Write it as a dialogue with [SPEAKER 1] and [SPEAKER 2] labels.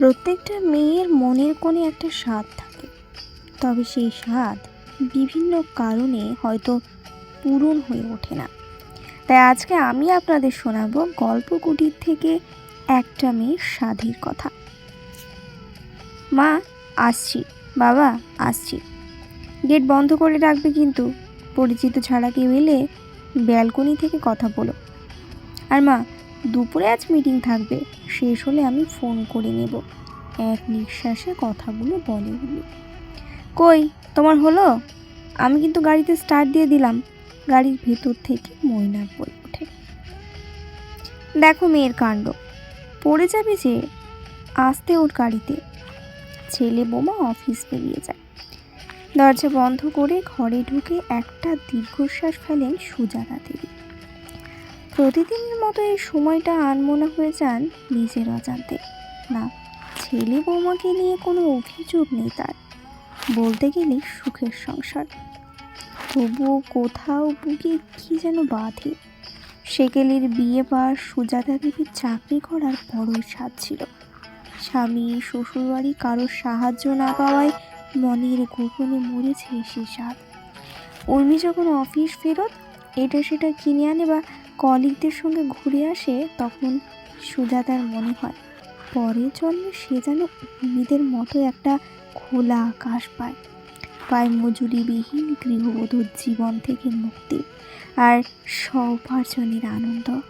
[SPEAKER 1] প্রত্যেকটা মেয়ের মনের কোণে একটা স্বাদ থাকে, তবে সেই স্বাদ বিভিন্ন কারণে হয়তো পূরণ হয়ে ওঠে না। তাই আজকে আমি আপনাদের শোনাবো গল্প কুটির থেকে একটা মেয়ের স্বাদের কথা। মা, আসছি। বাবা, আসছি। গেট বন্ধ করে রাখবে কিন্তু, পরিচিত ছাড়া কেউ এলে ব্যালকনি থেকে কথা বলো। আর মা, দুপুরে আজ মিটিং থাকবে, শেষ হলে আমি ফোন করে নেব। এক নিঃশ্বাসে কথাগুলো বলে উনি। কই, তোমার হলো? আমি কিন্তু গাড়িতে স্টার্ট দিয়ে দিলাম। গাড়ির ভেতর থেকে ময়না বলে ওঠে। দেখো মেয়ের কাণ্ড, পড়ে যাবে যে। আসতে ওর গাড়িতে। ছেলে বোমা অফিস বেরিয়ে যায়। দরজা বন্ধ করে ঘরে ঢুকে একটা দীর্ঘশ্বাস ফেলেন সুজাতা দেবী। প্রতিদিনের মতো এই সময়টা আনমনা হয়ে যান নিজের অজান্তে। না, ছেলে বৌমাকে নিয়ে কোনো অভিযোগ নেই তার, বলতে গেলে সুখের সংসার। তবুও কোথাও বুকে কি যেন বাঁধে। সেকেলের বিয়ে পার সুজাতা দেবীর চাকরি করার বড়ই স্বাদ ছিল। স্বামী শ্বশুরবাড়ি কারোর সাহায্য না পাওয়ায় মনের গোপনে মরেছে সে স্বাদ। উর্মি যখন অফিস ফেরত এটা সেটা কিনে আনে বা কলিগদের সঙ্গে ঘুরে আসে, তখন সুজাতার মনে হয় পরের জন্মে সে যেন উর্মিদের মতো একটা খোলা আকাশ পায়, মজুরিবিহীন গৃহবধূর জীবন থেকে মুক্তি আর স্বউপার্জনের আনন্দ।